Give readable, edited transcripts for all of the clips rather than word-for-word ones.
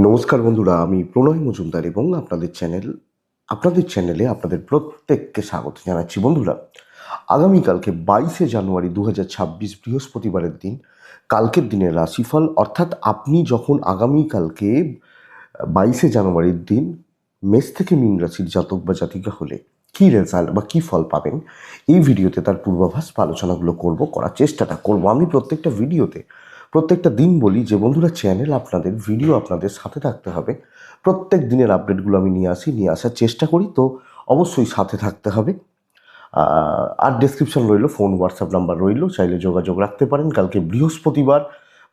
নমস্কার বন্ধুরা, আমি প্রণয় মজুমদার এবং আপনাদের চ্যানেলে আপনাদের প্রত্যেককে স্বাগত জানাচ্ছি। বন্ধুরা, আগামীকালকে 22শে জানুয়ারি 2026 বৃহস্পতিবারের দিন, কালকের দিনের রাশিফল, অর্থাৎ আপনি যখন আগামীকালকে 22শে জানুয়ারির দিন মেষ থেকে মীন রাশির জাতক বা জাতিকা হলে কী রেজাল্ট বা কী ফল পাবেন, এই ভিডিওতে তার পূর্বাভাস বা আলোচনাগুলো করার চেষ্টাটা করব। আমি প্রত্যেকটা ভিডিওতে প্রত্যেকটা দিন বলি যে বন্ধুরা, চ্যানেল আপনাদের, ভিডিও আপনাদের সাথে থাকতে হবে। প্রত্যেক দিনের আপডেটগুলো আমি নিয়ে আসার চেষ্টা করি, তো অবশ্যই সাথে থাকতে হবে। আর ডেসক্রিপশন রইল, ফোন হোয়াটসঅ্যাপ নাম্বার রইল, চাইলে যোগাযোগ রাখতে পারেন। কালকে বৃহস্পতিবার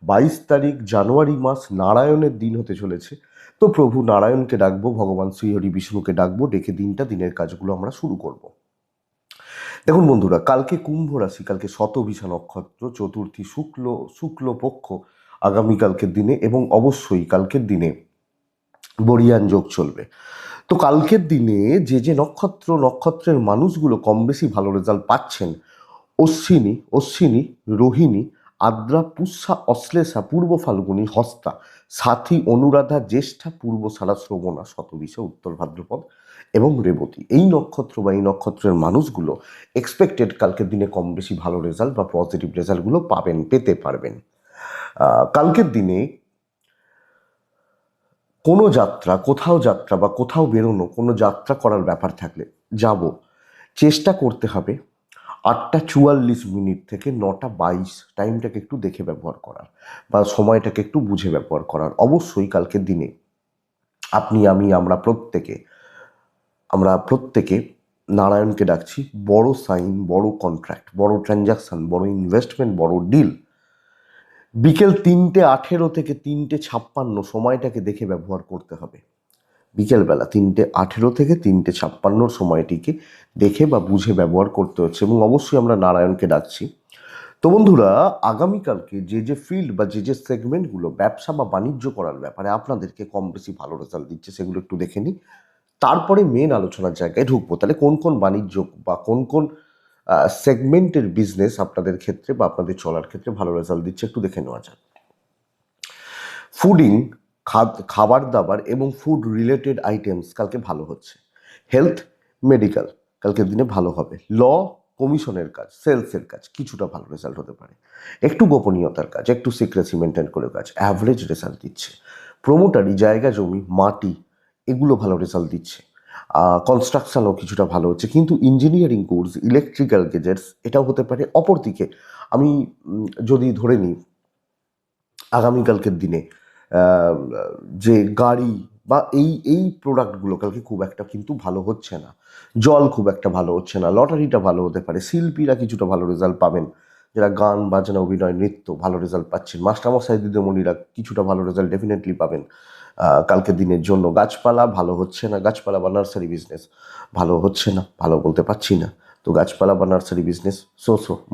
22 তারিখ জানুয়ারি মাস, নারায়ণের দিন হতে চলেছে। তো প্রভু নারায়ণকে ডাকবো, ভগবান শ্রীহরি বিষ্ণুকে ডাকবো, ডেকে দিনের কাজগুলো আমরা শুরু করব। দেখুন বন্ধুরা, কালকে কুম্ভ রাশি, কালকে শতভিষা নক্ষত্র, চতুর্থী শুক্লপক্ষ আগামীকালকের দিনে, এবং অবশ্যই কালকের দিনে বরিয়ান যোগ চলবে। তো কালকের দিনে যে নক্ষত্রের মানুষগুলো কম বেশি ভালো রেজাল্ট পাচ্ছেন: অশ্বিনী, রোহিণী, আদ্রা, পুষ্যা, অশ্লেষা, পূর্ব ফাল্গুনী, হস্তা, সাথী, অনুরাধা, জ্যেষ্ঠা, পূর্বষাঢ়া, শ্রবণা, শতভিষা, উত্তর ভাদ্রপদ এবং রেবতী। এই নক্ষত্রের মানুষগুলো এক্সপেক্টেড কালকের দিনে কম বেশি ভালো রেজাল্ট বা পজিটিভ রেজাল্টগুলো পেতে পারবেন। কালকের দিনে কোনো যাত্রা বা কোথাও বেরোনো, কোনো যাত্রা করার ব্যাপার থাকলে চেষ্টা করতে হবে 8টা 44 মিনিট থেকে 9টা 22, টাইমটাকে একটু দেখে ব্যবহার করার বা সময়টাকে একটু বুঝে ব্যবহার করার। অবশ্যই কালকের দিনে আমরা প্রত্যেকে নারায়ণকে ডাকছি। বড় সাইন, বড় কন্ট্রাক্ট, বড় ট্রানজাকশন, বড় ইনভেস্টমেন্ট, বড় ডিল বিকেল 3:18 থেকে 3:56 সময়টাকে দেখে ব্যবহার করতে হবে। বিকেলবেলা 3:18 থেকে 3:56 সময়টিকে দেখে বা বুঝে ব্যবহার করতে হচ্ছে, এবং অবশ্যই আমরা নারায়ণকে ডাকছি। তো বন্ধুরা, আগামীকালকে যে ফিল্ড বা যে সেগমেন্টগুলো ব্যবসা বা বাণিজ্য করার ব্যাপারে আপনাদেরকে কম বেশি ভালো রেজাল্ট দিচ্ছে, সেগুলো একটু দেখে নিই। তারপরে মেন আলোচনার জায়গায় ঢুকবো। তাহলে কোন বাণিজ্য বা কোন সেগমেন্টের বিজনেস আপনাদের ক্ষেত্রে বা আপনাদের চলার ক্ষেত্রে ভালো রেজাল্ট দিচ্ছে, একটু দেখে নেওয়া যাক। ফুডিং, খাবার দাবার এবং ফুড রিলেটেড আইটেমস কালকে ভালো হচ্ছে। হেলথ, মেডিকেল কালকের দিনে ভালো হবে। ল, কমিশনের কাজ, সেলসের কাজ কিছুটা ভালো রেজাল্ট হতে পারে। একটু গোপনীয়তার কাজ, একটু সিক্রেসি মেনটেন করে কাজ অ্যাভারেজ রেজাল্ট দিচ্ছে। প্রোমোটারি, জায়গা জমি, মাটি, এগুলো ভালো রেজাল্ট দিচ্ছে। কনস্ট্রাকশনও কিছুটা ভালো হচ্ছে, কিন্তু ইঞ্জিনিয়ারিং কোর্স, ইলেকট্রিক্যাল গেজেটস এটাও হতে পারে। অপরদিকে আমি যদি ধরে নিই আগামীকালকের দিনে যে গাড়ি বা এই প্রোডাক্টগুলো কালকে খুব একটা কিন্তু ভালো হচ্ছে না। জল খুব একটা ভালো হচ্ছে না। লটারিটা ভালো হতে পারে। শিল্পীরা কিছুটা ভালো রেজাল্ট পাবেন, যারা গান বাজনা, অভিনয়, নৃত্য ভালো রেজাল্ট পাচ্ছেন। মাস্টারমশাই দিদিমণিরা কিছুটা ভালো রেজাল্ট ডেফিনেটলি পাবেন কালকের দিনের জন্য। গাছপালা ভালো হচ্ছে না, গাছপালা বা নার্সারি বিজনেস ভালো হচ্ছে না, ভালো বলতে পারছি না। তো গাছপালা বা নার্সারি বিজনেস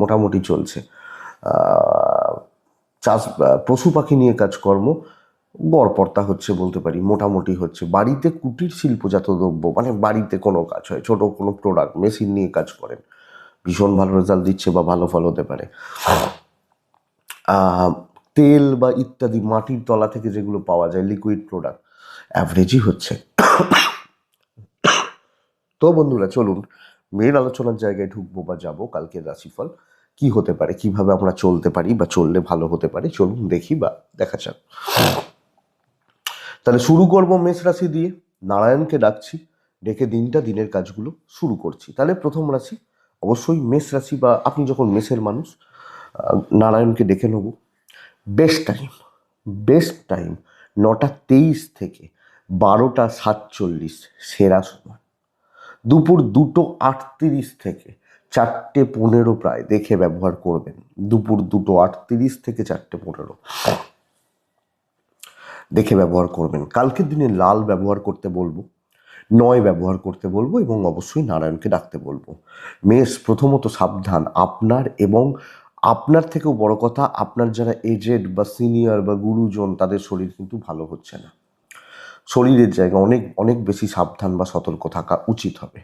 মোটামুটি চলছে। পশু পাখি নিয়ে কাজকর্ম গড়পড়তা হচ্ছে বলতে পারি, মোটামুটি হচ্ছে। বাড়িতে কুটির শিল্পজাত দ্রব্য, মানে বাড়িতে কোনো কাজ হয়, ছোট কোনো প্রোডাক্ট, মেশিন নিয়ে কাজ করেন, ভীষণ ভালো রেজাল্ট দিচ্ছে বা ভালো ফল হতে পারে। তেল বা ইত্যাদি মাটির তলা থেকে যেগুলো পাওয়া যায়, লিকুইড প্রোডাক্ট, অ্যাভারেজই হচ্ছে। তো বন্ধুরা, চলুন মেন আলোচনার জায়গায় ঢুকবো বা যাবো। কালকের রাশিফল কি হতে পারে, কিভাবে আমরা চলতে পারি বা চললে ভালো হতে পারে, চলুন দেখি বা দেখা যাক। তাহলে শুরু করব মেষ রাশি দিয়ে। নারায়ণকে ডাকছি, ডেকে দিনের কাজগুলো শুরু করছি। তাহলে প্রথম রাশি অবশ্যই মেষ রাশি, বা আপনি যখন মেষের মানুষ, নারায়ণকে ডেকে নেব। বেস্ট টাইম 9টা 23 থেকে 12টা 47 সেরা সময়। দুপুর 2টো 38 থেকে 4টে 15 প্রায় দেখে ব্যবহার করবেন। দুপুর 2টো 38 থেকে 4টে 15 দেখে ব্যবহার করবেন। কালকের দিনে লাল ব্যবহার করতে বলবো, 9 ব্যবহার করতে বলবো, এবং অবশ্যই নারায়ণকে ডাকতে বলবো। মেষ, প্রথমত সাবধান। আপনার থেকেও বড় কথা, আপনার যারা এজেড বা সিনিয়র বা গুরুজন, তাদের শরীর কিন্তু ভালো হচ্ছে না। শরীরের জায়গায় অনেক অনেক বেশি সাবধান বা সতর্ক থাকা উচিত হবে।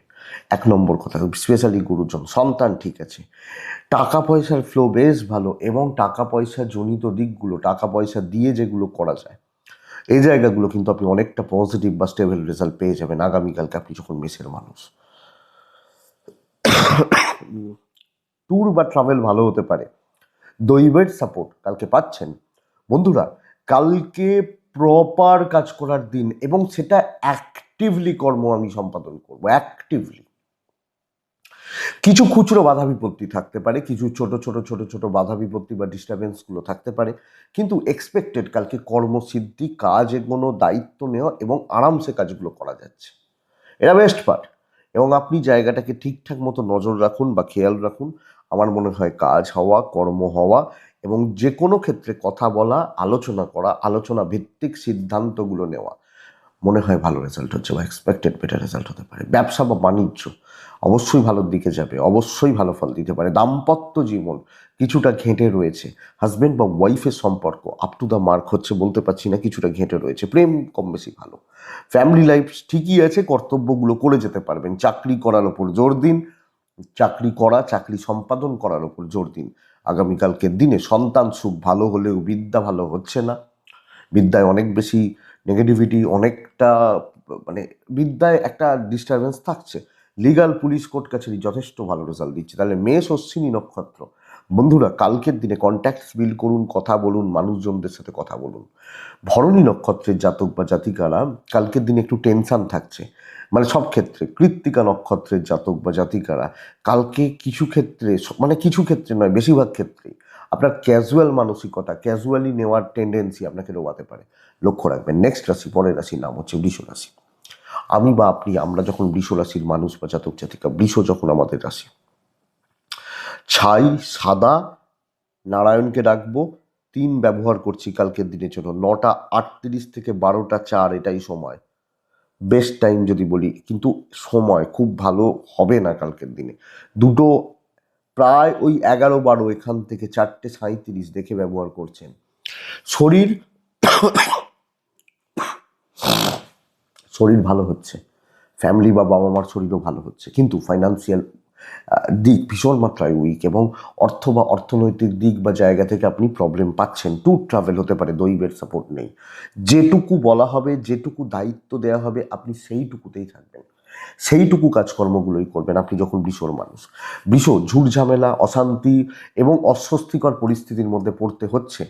1 নম্বর কথা, স্পেশালি গুরুজন। সন্তান ঠিক আছে, টাকা পয়সার ফ্লো বেশ ভালো, এবং টাকা পয়সা জনিত দিকগুলো, টাকা পয়সা দিয়ে যেগুলো করা যায়, এই জায়গাগুলো কিন্তু আপনি অনেকটা পজিটিভ বা স্টেবল রেজাল্ট পেয়ে যাবেন আগামীকালকে আপনি যখন মেসের মানুষ। ট্যুর বা ট্রাভেল ভালো হতে পারে, দৈবের সাপোর্ট কালকে পাচ্ছেন। বন্ধুরা, কালকে প্রপার কাজ করার দিন এবং সেটা অ্যাক্টিভলি কর্ম আমি সম্পাদন করব, অ্যাক্টিভলি। কিছু খুচরো বাধা বিপত্তি থাকতে পারে, কিছু ছোট ছোট ছোট ছোট বাধা বিপত্তি বা ডিস্টারবেন্সগুলো থাকতে পারে, কিন্তু এক্সপেক্টেড কালকে কর্মসিদ্ধি, কাজ এগোনো, দায়িত্ব নেওয়া এবং আরামসে কাজগুলো করা যাচ্ছে, এটা বেস্ট পার্ট। এবং আপনি জায়গাটাকে ঠিকঠাক মতো নজর রাখুন বা খেয়াল রাখুন। আমার মনে হয় কাজ হওয়া, কর্ম হওয়া এবং যে কোনো ক্ষেত্রে কথা বলা, আলোচনা করা, আলোচনা ভিত্তিক সিদ্ধান্তগুলো নেওয়া, মনে হয় ভালো রেজাল্ট হচ্ছে বা এক্সপেক্টেড বেটার রেজাল্ট হতে পারে। ব্যবসা বা বাণিজ্য অবশ্যই ভালোর দিকে যাবে, অবশ্যই ভালো ফল দিতে পারে। দাম্পত্য জীবন কিছুটা ঘেঁটে রয়েছে, হাজব্যান্ড বা ওয়াইফের সম্পর্ক আপ টু দ্য মার্ক হচ্ছে বলতে পারছি না, কিছুটা ঘেঁটে রয়েছে। প্রেম কম বেশি ভালো। ফ্যামিলি লাইফ ঠিকই আছে, কর্তব্যগুলো করে যেতে পারবেন। চাকরি করার ওপর জোর দিন, চাকরি করা, চাকরি সম্পাদন করার ওপর জোর দিন। আগামীকালকের দিনে সন্তান সুখ ভালো হলেও বিদ্যা ভালো হচ্ছে না, বিদ্যায় অনেক বেশি নেগেটিভিটি, অনেকটা মানে বিদ্যায় একটা ডিস্টারবেন্স থাকছে। লিগাল, পুলিশ, কোর্ট কাছারি যথেষ্ট ভালো রেজাল্ট দিচ্ছে। তাহলে মেষ অশ্বিনী নক্ষত্র, বন্ধুরা কালকের দিনে কন্ট্যাক্টস বিল্ড করুন, কথা বলুন, মানুষজনদের সাথে কথা বলুন। ভরণী নক্ষত্রের জাতক বা জাতিকারা কালকের দিনে একটু টেনশন থাকছে, মানে সব ক্ষেত্রে। কৃত্তিকা নক্ষত্রের জাতক বা জাতিকারা কালকে কিছু ক্ষেত্রে, মানে কিছু ক্ষেত্রে নয়, বেশিরভাগ ক্ষেত্রেই আপনার ক্যাজুয়াল মানসিকতা, ক্যাজুয়ালি নেওয়ার টেন্ডেন্সি আপনাকে রোয়াতে পারে, লক্ষ্য রাখবেন। নেক্সট রাশি, পরের রাশির নাম হচ্ছে বৃষ রাশি। আমি বা আপনি, আমরা যখন বৃষ রাশির মানুষ বা জাতক জাতিকা, বৃষ যখন আমাদের রাশি, ছাই সাদা নারায়ণকে ডাকবো। 3 ব্যবহার করছি কালকের দিনের জন্য, 9:38 থেকে 12:04 এটাই সময়, বেস্ট টাইম যদি বলি, কিন্তু সময় খুব ভালো হবে না কালকের দিনে। দুটো প্রায় ওই 11-12 এখান থেকে 4:37 দেখে ব্যবহার করছেন। শরীর শরীর ভালো হচ্ছে, ফ্যামিলি বা বাবা মার শরীরও ভালো হচ্ছে, কিন্তু ফাইন্যান্সিয়াল দিক ভীষণ মাত্রায় উইক এবং অর্থ বা অর্থনৈতিক দিক বা জায়গা থেকে আপনি প্রবলেম পাচ্ছেন। ট্যুর ট্রাভেল হতে পারে, দৈবের সাপোর্ট নেই। যেটুকু বলা হবে, যেটুকু দায়িত্ব দেওয়া হবে, আপনি সেইটুকুতেই থাকবেন, সেইটুকু কাজকর্মগুলোই করবেন আপনি যখন বৃষর মানুষ। বৃষ ঝুট ঝামেলা, অশান্তি এবং অস্বস্তিকর পরিস্থিতির মধ্যে পড়তে হচ্ছে।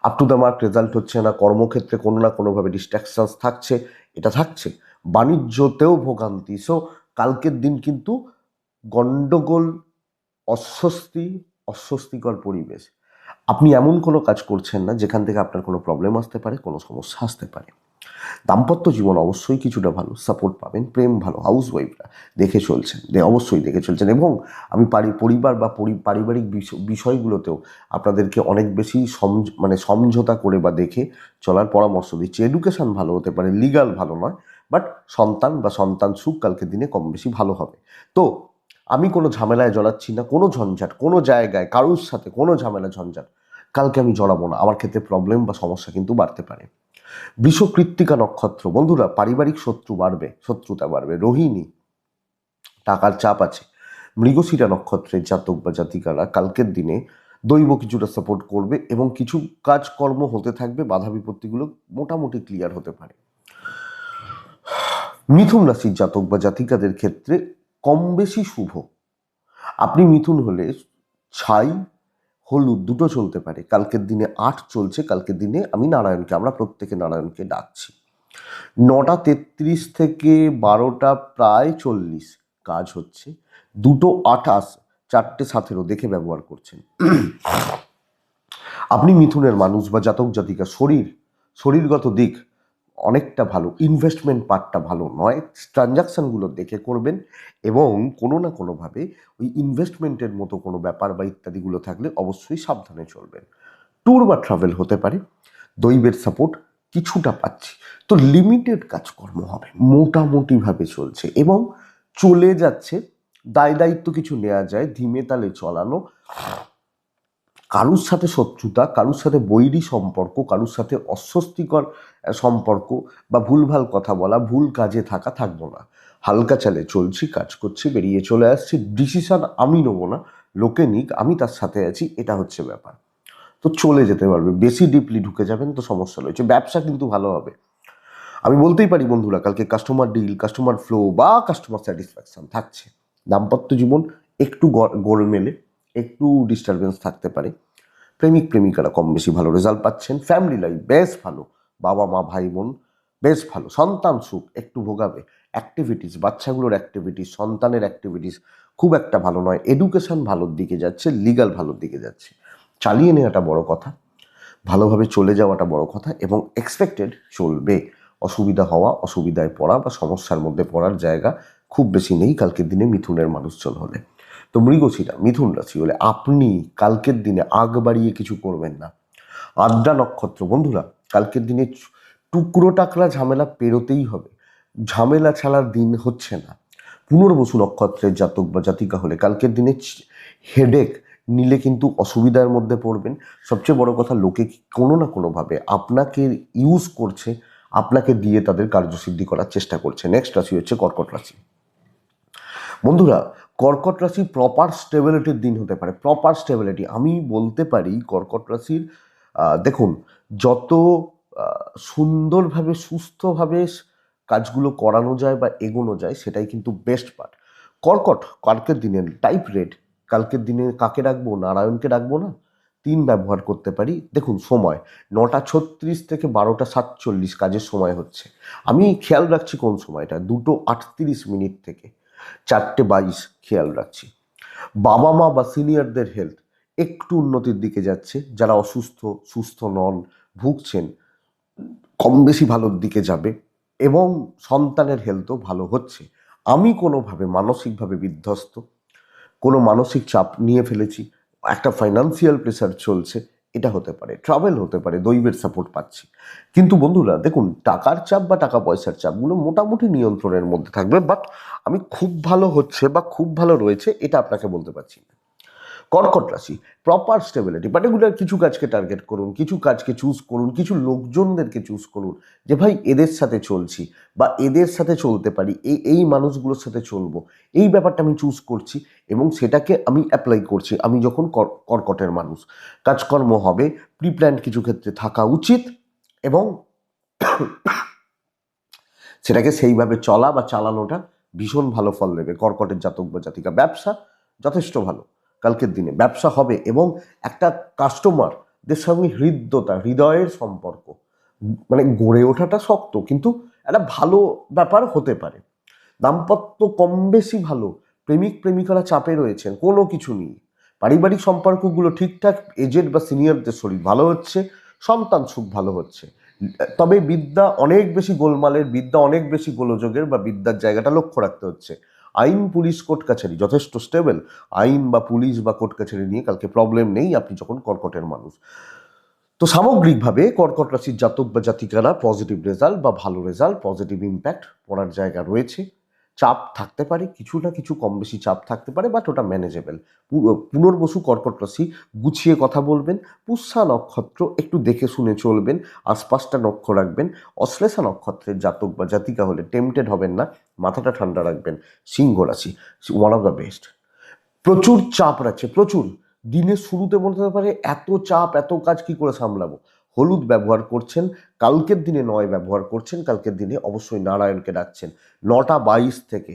Up to the mark result হচ্ছে না, কর্মক্ষেত্রে কোনো না কোনোভাবে ডিস্ট্রাকশনস থাকছে, এটা থাকছে। বাণিজ্যতেও ভোগান্তি। সো কালকের দিন কিন্তু গণ্ডগোল, অস্বস্তি, অস্বস্তিকর পরিবেশ। আপনি এমন কোনো কাজ করছেন না যেখান থেকে আপনার কোনো প্রবলেম আসতে পারে, কোনো সমস্যা আসতে পারে। দাম্পত্য জীবন অবশ্যই কিছুটা ভালো, সাপোর্ট পাবেন। প্রেম ভালো, হাউস ওয়াইফরা দেখে চলছেন, অবশ্যই দেখে চলছেন। এবং আমি পরিবার বা পারিবারিক বিষয়গুলোতেও আপনাদেরকে অনেক বেশি মানে সমঝোতা করে বা দেখে চলার পরামর্শ দিচ্ছি। এডুকেশন ভালো হতে পারে, লিগাল ভালো নয়, বাট সন্তান বা সন্তান সুখ কালকে দিনে কম বেশি ভালো হবে। তো আমি কোনো ঝামেলায় জড়াচ্ছি না, কোনো ঝঞ্ঝাট, কোনো জায়গায় কারোর সাথে কোনো ঝামেলা ঝঞ্ঝাট কালকে আমি জড়াবো না। আমার ক্ষেত্রে প্রবলেম বা সমস্যা কিন্তু বাড়তে পারে। বৃষ কৃত্তিকা নক্ষত্র, বন্ধুরা পারিবারিক শত্রু বাড়বে, শত্রুতা বাড়বে। রোহিণী, টাকার চাপ আছে। মৃগশিরা নক্ষত্রের জাতক বা জাতিকারা কালকের দিনে দৈব কিছুটা সাপোর্ট করবে এবং কিছু কাজকর্ম হতে থাকবে, বাধা বিপত্তিগুলো মোটামুটি ক্লিয়ার হতে পারে। মিথুন রাশির জাতক বা জাতিকাদের ক্ষেত্রে কম বেশি শুভ। আপনি মিথুন হলে ছাই হলুদ দুটো চলতে পারে। কালকের দিনে 8 চলছে, কালকের দিনে আমরা প্রত্যেকে নারায়ণকে ডাকছি। 9:33 থেকে 12টা প্রায় 40 কাজ হচ্ছে। 2:28, 4:17 দেখে ব্যবহার করছেন। আপনি মিথুনের মানুষ বা জাতক জাতিকা, শরীরগত দিক অনেকটা ভালো, ইনভেস্টমেন্ট পার্টটা ভালো নয়, ট্রানজাকশানগুলো দেখে করবেন এবং কোনো না কোনোভাবে ওই ইনভেস্টমেন্টের মতো কোনো ব্যাপার বা ইত্যাদিগুলো থাকলে অবশ্যই সাবধানে চলবেন। ট্যুর বা ট্রাভেল হতে পারে, দৈবের সাপোর্ট কিছুটা পাচ্ছি। তো লিমিটেড কাজকর্ম হবে, মোটামুটিভাবে চলছে এবং চলে যাচ্ছে। দায়িত্ব কিছু নেওয়া যায়, ধিমে তালে চালানো। কারুর সাথে শত্রুতা, কারুর সাথে বৈরী সম্পর্ক, কারুর সাথে অস্বস্তিকর সম্পর্ক বা ভুলভাল কথা বলা, ভুল কাজে থাকবো না। হালকা চালে চলছি, কাজ করছি, বেরিয়ে চলে আসছি। ডিসিশন আমি নেবো না, লোকে নিক, আমি তার সাথে আছি, এটা হচ্ছে ব্যাপার। তো চলে যেতে পারবে। বেশি ডিপলি ঢুকে যাবেন তো সমস্যা রয়েছে। ব্যবসা কিন্তু ভালো হবে। আমি বলতেই পারি বন্ধুরা, কালকে কাস্টমার ডিল, কাস্টমার ফ্লো বা কাস্টমার স্যাটিসফ্যাকশন থাকছে। দাম্পত্য জীবন একটু গোলমেলে, একটু ডিস্টারবেন্স থাকতে পারে। প্রেমিক প্রেমিকারা কম বেশি ভালো রেজাল্ট পাচ্ছেন। ফ্যামিলি লাইফ বেশ ভালো, বাবা মা ভাই বোন বেশ ভালো। সন্তান সুখ একটু ভোগাবে। অ্যাক্টিভিটিস, বাচ্চাগুলোর অ্যাক্টিভিটিস, সন্তানের অ্যাক্টিভিটিস খুব একটা ভালো নয়। এডুকেশন ভালোর দিকে যাচ্ছে, লিগাল ভালোর দিকে যাচ্ছে। চালিয়ে নেওয়াটা বড় কথা, ভালোভাবে চলে যাওয়াটা বড় কথা, এবং এক্সপেক্টেড চলবে। অসুবিধা হওয়া, অসুবিধায় পড়া বা সমস্যার মধ্যে পড়ার জায়গা খুব বেশি নেই কালকের দিনে মিথুনের মানুষজন হলে। তো মৃগশিরা, মিথুন রাশি হলে আপনি কালকের দিনে আগ বাড়িয়ে কিছু করবেন না। আদ্রা নক্ষত্র বন্ধুরা, কালকের দিনে টুকরো টাকরা ঝামেলা পেরোতেই হবে। ঝামেলা ছাড়ার দিন হচ্ছে না। পুনর্বসু নক্ষত্রের জাতক বা জাতিকা হলে কালকের দিনে হেডেক নিলে কিন্তু অসুবিধার মধ্যে পড়বেন। সবচেয়ে বড় কথা, লোকে কোনো না কোনোভাবে আপনাকে ইউজ করছে, আপনাকে দিয়ে তাদের কার্যসিদ্ধি করার চেষ্টা করছে। নেক্সট রাশি হচ্ছে কর্কট রাশি। বন্ধুরা, কর্কট রাশি প্রপার স্টেবিলিটির দিন হতে পারে। প্রপার স্টেবিলিটি আমি বলতে পারি কর্কট রাশির, দেখুন, যত সুন্দরভাবে সুস্থভাবে কাজগুলো করানো যায় বা এগোনো যায় সেটাই কিন্তু বেস্ট পার্ট। কর্কট কালকের দিনে টাইপ রেড, কালকের দিনে কাকে রাখবো? নারায়ণকে রাখবো না? 3 ব্যবহার করতে পারি। দেখুন সময় 9:36 থেকে 12:47 কাজের সময় হচ্ছে। আমি খেয়াল রাখছি কোন সময়টা, 2:38 থেকে 4:22 খেয়াল রাখছি। বাবা মা বা সিনিয়রদের হেলথ একটু উন্নতির দিকে যাচ্ছে। যারা অসুস্থ, সুস্থ নন, ভুগছেন, কম বেশি ভালোর দিকে যাবে, এবং সন্তানের হেলথও ভালো হচ্ছে। আমি কোনোভাবে মানসিকভাবে বিধ্বস্ত, কোনো মানসিক চাপ নিয়ে ফেলেছি, একটা ফাইন্যান্সিয়াল প্রেশার চলছে, এটা হতে পারে। ট্রাভেল হতে পারে, দৈবের সাপোর্ট পাচ্ছি। কিন্তু বন্ধুরা দেখুন, টাকার চাপ বা টাকা পয়সার চাপগুলো মোটামুটি নিয়ন্ত্রণের মধ্যে থাকবে। বাট আমি খুব ভালো হচ্ছে বা খুব ভালো রয়েছে এটা আপনাকে বলতে পারছি না। কর্কট রাশি প্রপার স্টেবিলিটি, পার্টিকুলার কিছু কাজকে টার্গেট করুন, কিছু কাজকে চুজ করুন, কিছু লোকজনদেরকে চুজ করুন যে ভাই এদের সাথে চলছি বা এদের সাথে চলতে পারি, এই মানুষগুলোর সাথে চলবো, এই ব্যাপারটা আমি চুজ করছি এবং সেটাকে আমি অ্যাপ্লাই করছি। আমি যখন কর্কটের মানুষ, কাজকর্ম হবে, প্রি প্ল্যান কিছু ক্ষেত্রে থাকা উচিত, এবং সেটাকে সেইভাবে চলা বা চালানোটা ভীষণ ভালো ফল দেবে। কর্কটের জাতক বা জাতিকা, ব্যবসা যথেষ্ট ভালো কালকের দিনে, ব্যবসা হবে, এবং একটা কাস্টমারদের সঙ্গে হৃদয়ের সম্পর্ক মানে গড়ে ওঠাটা শক্ত, কিন্তু একটা ভালো ব্যাপার হতে পারে। দাম্পত্য কম বেশি ভালো, প্রেমিক প্রেমিকারা চাপে রয়েছেন কোনো কিছু নিয়ে, পারিবারিক সম্পর্কগুলো ঠিকঠাক, এজেড বা সিনিয়রদের শরীর ভালো হচ্ছে, সন্তান সুখ ভালো হচ্ছে। তবে বিদ্যা অনেক বেশি গোলমালের, বিদ্যা অনেক বেশি গোলযোগের, বা বিদ্যার জায়গাটা লক্ষ্য রাখতে হচ্ছে। আইন, পুলিশ, কোর্ট কাছারি যথেষ্ট স্টেবল। আইন বা পুলিশ বা কোর্ট কাছারি নিয়ে কালকে প্রবলেম নেই আপনি যখন কর্কটের মানুষ। তো সামগ্রিকভাবে কর্কট রাশির জাতক বা জাতিকারা পজিটিভ রেজাল্ট বা ভালো রেজাল্ট, পজিটিভ ইম্প্যাক্ট পড়ার জায়গা রয়েছে। চাপ থাকতে পারে, কিছু না কিছু কম বেশি চাপ থাকতে পারে, বাট ওটা ম্যানেজেবল। পুনর্বসু কর্কট রাশি গুছিয়ে কথা বলবেন। পুষ্যা নক্ষত্র একটু দেখে শুনে চলবেন, আশপাশটা লক্ষ্য রাখবেন। অশ্লেষা নক্ষত্রের জাতক বা জাতিকা হলে টেম্পটেড হবেন না, মাথাটা ঠান্ডা রাখবেন। সিংহ রাশি ওয়ান অফ দ্য বেস্ট। প্রচুর চাপ রাখছে, প্রচুর। দিনের শুরুতে বলতে পারে এত চাপ, এত কাজ কি করে সামলাবো। হলুদ ব্যবহার করছেন, কালকের দিনে 9 ব্যবহার করছেন, কালকের দিনে অবশ্যই নারায়ণকে ডাকছেন। 9:22 থেকে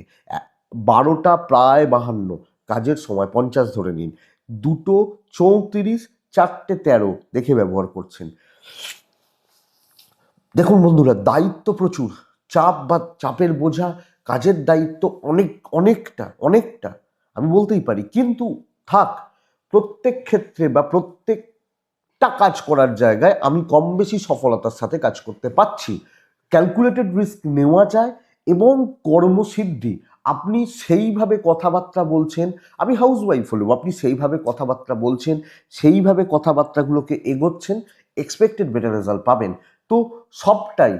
12:52 কাজের সময় 50 ধরে নিন। 2:34, 4:13 দেখে ব্যবহার করছেন। দেখুন বন্ধুরা, দায়িত্ব প্রচুর, চাপ বা চাপের বোঝা, কাজের দায়িত্ব অনেকটা আমি বলতেই পারি। কিন্তু থাক, প্রত্যেক ক্ষেত্রে বা প্রত্যেকটা কাজ করার জায়গায় আমি কম বেশি সফলতার সাথে কাজ করতে পারছি। ক্যালকুলেটেড রিস্ক নেওয়া যায় এবং কর্মসিদ্ধি। আপনি সেইভাবে কথাবার্তা বলছেন, আমি হাউসওয়াইফ হলেও আপনি সেইভাবে কথাবার্তা বলছেন, সেইভাবে কথাবার্তাগুলোকে এগোচ্ছেন, এক্সপেক্টেড বেটার রেজাল্ট পাবেন। তো সবটাই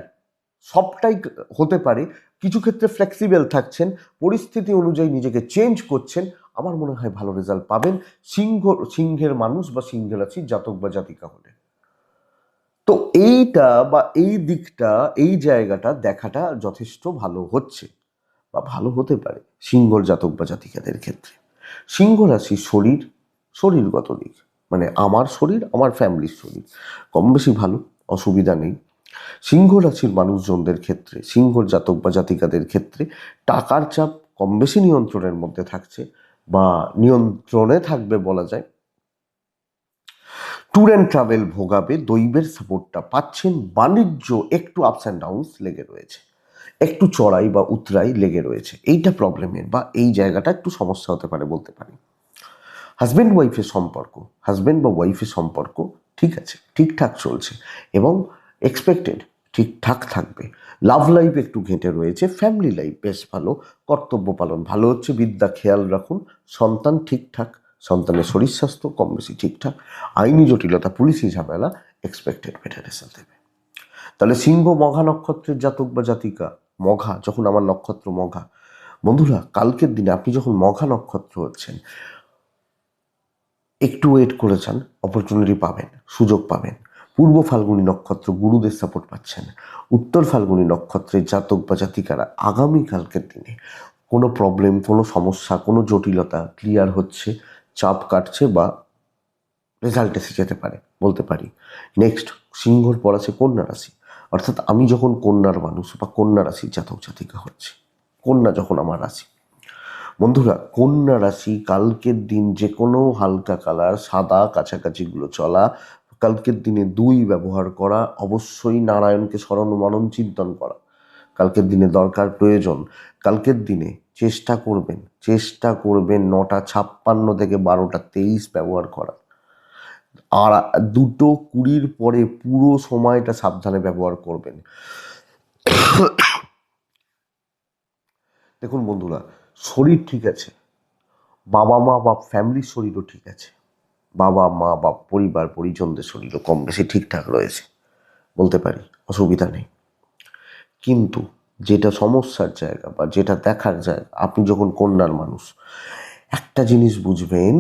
সবটাই হতে পারে। কিছু ক্ষেত্রে ফ্লেক্সিবল থাকছেন, পরিস্থিতি অনুযায়ী নিজেকে চেঞ্জ করছেন, আমার মনে হয় ভালো রেজাল্ট পাবেন সিংহের মানুষ বা সিংহ রাশির জাতক বা জাতিকা হলে। তো এইটা বা এই দিকটা, এই জায়গাটা দেখাটা যথেষ্ট ভালো হচ্ছে বা ভালো হতে পারে সিংহর জাতক বা জাতিকাদের ক্ষেত্রে। সিংহ রাশি শরীরগত দিক, মানে আমার শরীর, আমার ফ্যামিলির শরীর কম বেশি ভালো, অসুবিধা নেই। সিংহ রাশির মানুষজনদের ক্ষেত্রে, সিংহর জাতক বা জাতিকাদের ক্ষেত্রে টাকার চাপ কম বেশি নিয়ন্ত্রণের মধ্যে থাকছে বা নিয়ন্ত্রণে থাকবে বলা যায়। ট্যুর অ্যান্ড ট্রাভেল ভোগাবে, দৈবের সাপোর্টটা পাচ্ছেন। বাণিজ্য একটু আপস অ্যান্ড ডাউনস লেগে রয়েছে, একটু চড়াই বা উতরাই লেগে রয়েছে। এইটা প্রবলেমের বা এই জায়গাটা একটু সমস্যা হতে পারে বলতে পারি। হাজব্যান্ড ওয়াইফের সম্পর্ক, হাজব্যান্ড বা ওয়াইফের সম্পর্ক ঠিক আছে, ঠিকঠাক চলছে এবং এক্সপেক্টেড ঠিকঠাক থাকবে। লাভ লাইফ একটু ঘেঁটে রয়েছে, ফ্যামিলি লাইফ বেশ ভালো, কর্তব্য পালন ভালো হচ্ছে, বিদ্যা খেয়াল রাখুন, সন্তান ঠিকঠাক, সন্তানের শরীর স্বাস্থ্য কম বেশি ঠিকঠাক, আইনি জটিলতা পুলিশি ঝামেলা এক্সপেক্টেড বেটার রেজাল্ট দেবে। তাহলে সিংহ মঘা নক্ষত্রের জাতক বা জাতিকা, মঘা যখন আমার নক্ষত্র মঘা, বন্ধুরা কালকের দিনে আপনি যখন মঘা নক্ষত্র হচ্ছেন, একটু ওয়েট করে যান, অপরচুনিটি পাবেন, সুযোগ পাবেন। পূর্ব ফাল্গুনী নক্ষত্র গুরুদের সাপোর্ট পাচ্ছেন। উত্তর ফাল্গুনী নক্ষত্রের জাতক বা জাতিকারা আগামীকালকের দিনে কোনো প্রবলেম, কোনো সমস্যা, কোনো জটিলতা ক্লিয়ার হচ্ছে, চাপ কাটছে বা রেজাল্ট এসে যেতে পারে বলতে পারি। নেক্সট সিংহর পর আছে কন্যা রাশি, অর্থাৎ আমি যখন কন্যার মানুষ বা কন্যা রাশির জাতক জাতিকা হচ্ছে, কন্যা যখন আমার রাশি, বন্ধুরা কন্যা রাশি কালকের দিন যে কোনো হালকা কালার সাদা কাছাকাছিগুলো চলা, কালকের দিনে 2 ব্যবহার করা, অবশ্যই নারায়ণকে স্মরণ মনন চিন্তন করা কালকের দিনে দরকার, প্রয়োজন। কালকের দিনে চেষ্টা করবেন 9:56 থেকে 12:23 ব্যবহার করা, আর 2:20 পরে পুরো সময়টা সাবধানে ব্যবহার করবেন। দেখুন বন্ধুরা, শরীর ঠিক আছে, বাবা মা বা ফ্যামিলির শরীরও ঠিক আছে, বাবা মা বা পরিবার পরিজনদের শরীরও কম বেশি ঠিকঠাক রয়েছে বলতে পারি, অসুবিধা নেই। কিন্তু যেটা সমস্যার জায়গা বা যেটা দেখার জায়গা, আপনি যখন কন্যার মানুষ, একটা জিনিস বুঝবেন,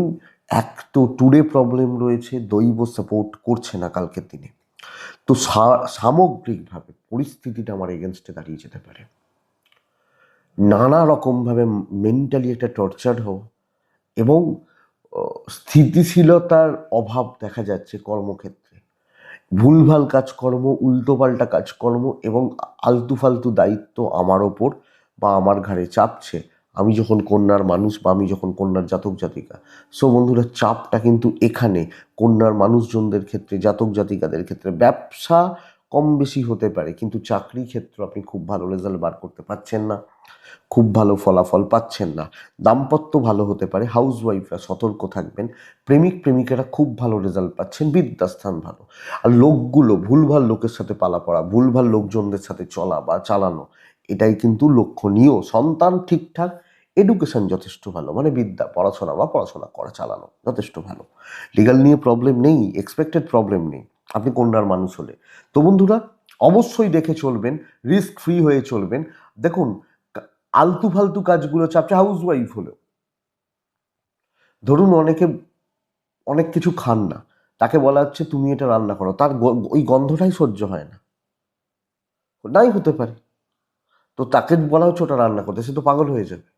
এক তো ট্যুরে প্রবলেম রয়েছে, দৈব সাপোর্ট করছে না কালকের দিনে, তো সামগ্রিকভাবে পরিস্থিতিটা আমার এগেনস্টে দাঁড়িয়ে যেতে পারে। নানা রকমভাবে মেন্টালি একটা টর্চার হও এবং স্থিতিশীলতার অভাব দেখা যাচ্ছে কর্মক্ষেত্রে, ভুলভাল কাজকর্ম, উল্টোপাল্টা কাজকর্ম এবং আলতু ফালতু দায়িত্ব আমার ওপর বা আমার ঘাড়ে চাপছে আমি যখন কন্যার মানুষ বা আমি যখন কন্যার জাতক জাতিকা। সো বন্ধুরা চাপটা কিন্তু এখানে কন্যার মানুষজনদের ক্ষেত্রে, জাতক জাতিকাদের ক্ষেত্রে ব্যবসা কম বেশি হতে পারে, কিন্তু চাকরি ক্ষেত্রে আপনি খুব ভালো রেজাল্ট বার করতে পারছেন না, খুব ভালো ফলাফল পাচ্ছেন না। দাম্পত্য ভালো হতে পারে, হাউস ওয়াইফরা সতর্ক থাকবেন, প্রেমিক প্রেমিকেরা খুব ভালো রেজাল্ট পাচ্ছেন, বিদ্যাস্থান ভালো। আর লোকগুলো ভুলভাল লোকের সাথে পালা পড়া, ভুলভাল লোকজনদের সাথে চলা বা চালানো, এটাই কিন্তু লক্ষণীয়। সন্তান ঠিকঠাক, এডুকেশন যথেষ্ট ভালো, মানে বিদ্যা পড়াশোনা বা পড়াশোনা করা চালানো যথেষ্ট ভালো। লিগাল নিয়ে প্রবলেম নেই, এক্সপেক্টেড প্রবলেম নেই আপনি কন্যার মানুষ হলে। তো বন্ধুরা অবশ্যই দেখে চলবেন, রিস্ক ফ্রি হয়ে চলবেন। দেখুন আলতু ফালতু কাজগুলো চাপছে, হাউস ওয়াইফ হলেও ধরুন অনেকে অনেক কিছু খান না, তাকে বলা হচ্ছে তুমি এটা রান্না করো, তার ওই গন্ধটাই সহ্য হয় না, নাই হতে পারে, তো তাকে বলা হচ্ছে ওটা রান্না করতে, সে তো পাগল হয়ে যাবে।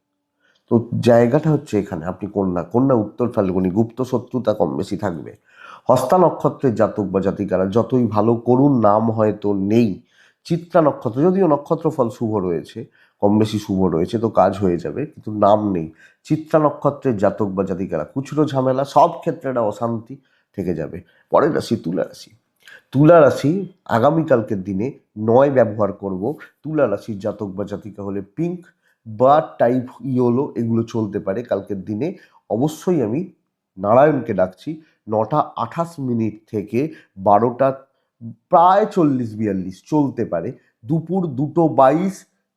তো জায়গাটা হচ্ছে এখানে আপনি কন্যা, কন্যা উত্তর ফাল্গুনী, গুপ্ত শত্রুতা কম বেশি থাকবে। হস্তা নক্ষত্রের জাতক বা জাতিকারা যতই ভালো করুন নাম হয়তো নেই। চিত্রা নক্ষত্র, যদিও নক্ষত্র ফল শুভ রয়েছে, কম বেশি শুভ রয়েছে, তো কাজ হয়ে যাবে, কিন্তু নাম নেই। চিত্রা নক্ষত্রের জাতক বা জাতিকারা খুচরো ঝামেলা, সব ক্ষেত্রে একটা অশান্তি থেকে যাবে। পরের রাশি তুলা রাশি, তুলা রাশি আগামীকালকের দিনে 9 ব্যবহার করব। তুলা রাশির জাতক বা জাতিকা হলে পিঙ্ক বা টাইপ ইয়েলো এগুলো চলতে পারে কালকের দিনে। অবশ্যই আমি নারায়ণকে ডাকছি, 9:28 থেকে 12টা প্রায় 40-42 চলতে পারে, দুপুর 2:22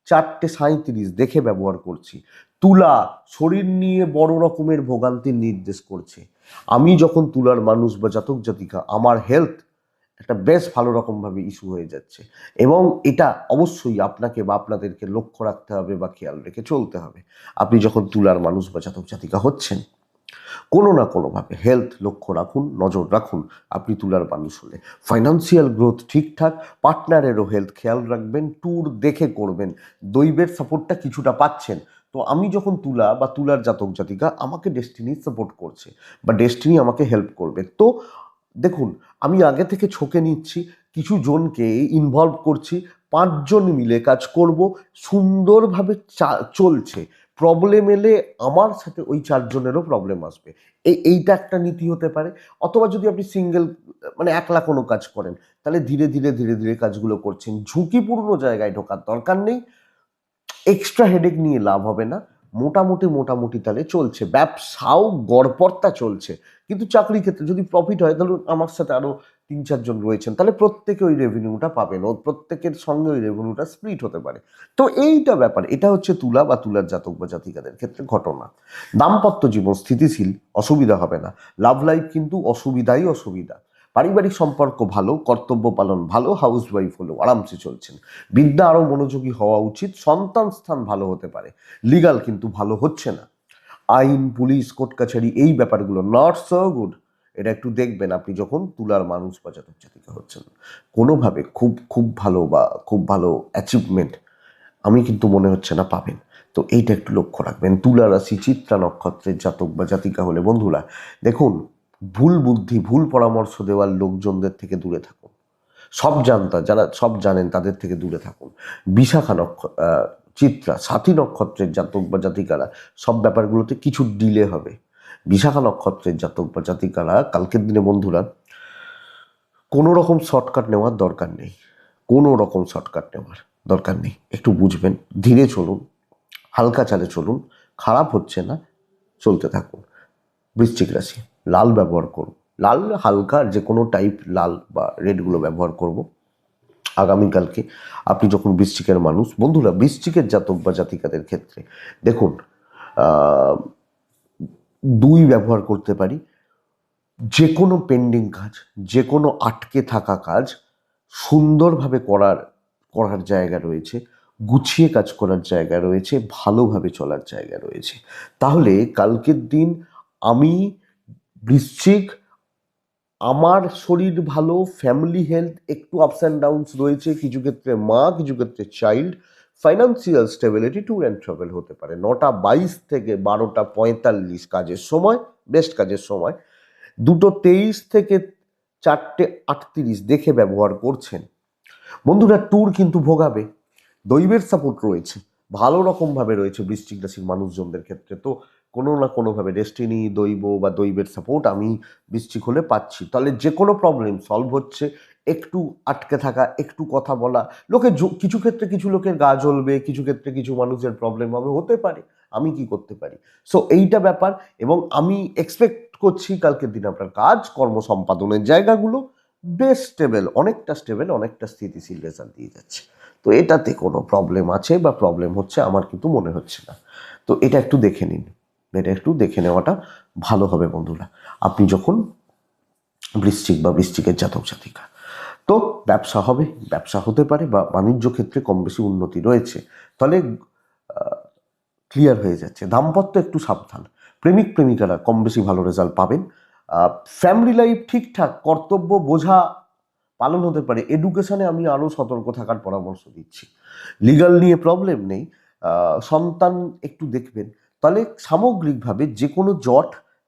4:37 দেখে ব্যবহার করছি। তুলা শরীর নিয়ে বড় রকমের ভোগান্তির নির্দেশ করছে। আমি যখন তুলার মানুষ বা জাতক জাতিকা, আমার হেলথ একটা বেশ ভালো রকমভাবে ইস্যু হয়ে যাচ্ছে এবং এটা অবশ্যই আপনাকে বা আপনাদেরকে লক্ষ্য রাখতে হবে বা খেয়াল রেখে চলতে হবে। আপনি যখন তুলার মানুষ বা জাতক জাতিকা হচ্ছেন, কোনো না কোনোভাবে হেলথ লক্ষ্য রাখুন, নজর রাখুন। আপনি তুলার মানুষ হলে ফাইন্যান্সিয়াল গ্রোথ ঠিকঠাক, পার্টনারেরও হেলথ খেয়াল রাখবেন, ট্যুর দেখে করবেন, দৈবের সাপোর্টটা কিছুটা পাচ্ছেন, তো আমি যখন তুলা বা তুলার জাতক জাতিকা, আমাকে ডেস্টিনি সাপোর্ট করছে বা ডেস্টিনি আমাকে হেল্প করবে। তো দেখুন, আমি আগে থেকে ছকে নিচ্ছি, কিছু জনকে ইনভলভ করছি, 5 জন মিলে কাজ করব, সুন্দরভাবে চলছে। প্রবলেম এলে আমার সাথে ওই 4 জনেরও প্রবলেম আসবে, এইটা একটা নীতি হতে পারে। অথবা যদি আপনি সিঙ্গেল মানে একলা কোনো কাজ করেন, তাহলে ধীরে ধীরে ধীরে ধীরে কাজগুলো করছেন, ঝুঁকিপূর্ণ জায়গায় ঢোকার দরকার নেই, এক্সট্রা হেডেক নিয়ে লাভ হবে না। মোটামুটি মোটামুটি তাহলে চলছে, ব্যবসাও গড়পড়তা চলছে। কিন্তু চাকরির ক্ষেত্রে যদি প্রফিট হয়, তাহলে আমার সাথে আরো 3-4 জন রয়েছেন, তাহলে প্রত্যেকে ওই রেভিনিউটা পাবেন, ও প্রত্যেকের সঙ্গে ওই রেভিনিউটা স্প্লিট হতে পারে। তো এইটা ব্যাপার, এটা হচ্ছে তুলা বা তুলার জাতক বা জাতিকাদের ক্ষেত্রে ঘটনা। দাম্পত্য জীবন স্থিতিশীল, অসুবিধা হবে না। লাভ লাইফ কিন্তু অসুবিধাই অসুবিধা। পারিবারিক সম্পর্ক ভালো, কর্তব্য পালন ভালো, হাউস ওয়াইফ হলেও আরামসে চলছেন। বিদ্যা আরও মনোযোগী হওয়া উচিত, সন্তান স্থান ভালো হতে পারে। লিগাল কিন্তু ভালো হচ্ছে না, আইন, পুলিশ, কোর্ট কাছারি, এই ব্যাপারগুলো নট সো গুড। এটা একটু দেখবেন আপনি যখন তুলার মানুষ বা জাতক জাতিকা হচ্ছেন। কোনোভাবে খুব খুব ভালো বা খুব ভালো অ্যাচিভমেন্ট আমি কিন্তু মনে হচ্ছে না পাবেন। তো এইটা একটু লক্ষ্য রাখবেন। তুলা রাশি চিত্রা নক্ষত্রের জাতক বা জাতিকা হলে বন্ধুরা, দেখুন, ভুল বুদ্ধি, ভুল পরামর্শ দেওয়ার লোকজনদের থেকে দূরে থাকুন। সব জানতা, যারা সব জানেন তাদের থেকে দূরে থাকুন। বিশাখা চিত্রা সাথী নক্ষত্রের জাতক বা জাতিকারা, সব ব্যাপারগুলোতে কিছু ডিলে হবে। বিশাখা নক্ষত্রের জাতক বা জাতিকারা কালকের দিনে বন্ধুরা, কোনো রকম শর্টকাট নেওয়ার দরকার নেই, কোনো রকম শর্টকাট নেওয়ার দরকার নেই। একটু বুঝবেন, ধীরে চলুন, হালকা চালে চলুন, খারাপ হচ্ছে না, চলতে থাকুন। বৃশ্চিক রাশি, লাল ব্যবহার করুন, লাল হালকা যে কোনো টাইপ লাল বা রেডগুলো ব্যবহার করব আগামীকালকে। আপনি যখন বৃশ্চিকের মানুষ বন্ধুরা, বৃশ্চিকের জাতক বা জাতিকাদের ক্ষেত্রে দেখুন, 2 ব্যবহার করতে পারি। যে কোনো পেন্ডিং কাজ, যে কোনো আটকে থাকা কাজ সুন্দরভাবে করার জায়গা রয়েছে, গুছিয়ে কাজ করার জায়গা রয়েছে, ভালোভাবে চলার জায়গা রয়েছে। তাহলে কালকের দিন আমি বৃশ্চিক, আমার শরীর ভালো, ফ্যামিলি হেলথ একটু আপস অ্যান্ড ডাউনস রয়েছে, কিছু ক্ষেত্রে মা, কিছু ক্ষেত্রে child, financial stability, tour and travel হতে পারে। 9টা 22 থেকে 12টা 45 কাজের সময়, বেস্ট কাজের সময়। 2টো 23 থেকে 4টে 38 দেখে ব্যবহার করছেন। বন্ধুরা, ট্যুর কিন্তু ভোগাবে, দৈবের সাপোর্ট রয়েছে, ভালো রকমভাবে রয়েছে বৃশ্চিক রাশির মানুষজনদের ক্ষেত্রে। তো কোনো না কোনোভাবে ডেস্টিনি, দৈব বা দৈবের সাপোর্ট আমি বৃশ্চিক হলে পাচ্ছি। তাহলে যে কোনো প্রবলেম সলভ হচ্ছে। একটু আটকে থাকা, একটু কথা বলা, কিছু ক্ষেত্রে কিছু লোকের গা জ্বলবে, কিছু ক্ষেত্রে কিছু মানুষের প্রবলেম হবে, হতে পারে। আমি কি করতে পারি? সো এইটা ব্যাপার। এবং আমি এক্সপেক্ট করছি কালকের দিন আপনার কাজ কর্ম সম্পাদনের জায়গাগুলো বেশ স্টেবল, অনেকটা স্টেবল, অনেকটা স্থিতিশীল রেজাল্ট দিয়ে যাচ্ছে। তো এটাতে কোনো প্রবলেম আছে বা প্রবলেম হচ্ছে আমার কিন্তু মনে হচ্ছে না। তো এটা একটু দেখে নিন, এটা একটু দেখে নেওয়াটা ভালো হবে বন্ধুরা, আপনি যখন বৃশ্চিক বা বৃশ্চিকের জাতক জাতিকা। তো ব্যবসা হবে, ব্যবসা হতে পারে, বা বাণিজ্য ক্ষেত্রে কম বেশি উন্নতি রয়েছে, তাহলে ক্লিয়ার হয়ে যাচ্ছে। দাম্পত্য একটু সাবধান, প্রেমিক প্রেমিকারা কম বেশি ভালো রেজাল্ট পাবেন। ফ্যামিলি লাইফ ঠিকঠাক, কর্তব্য বোঝা পালন হতে পারে। এডুকেশনে আমি আরও সতর্ক থাকার পরামর্শ দিচ্ছি। লিগাল নিয়ে প্রবলেম নেই, সন্তান একটু দেখবেন। তাহলে সামগ্রিকভাবে যে কোনো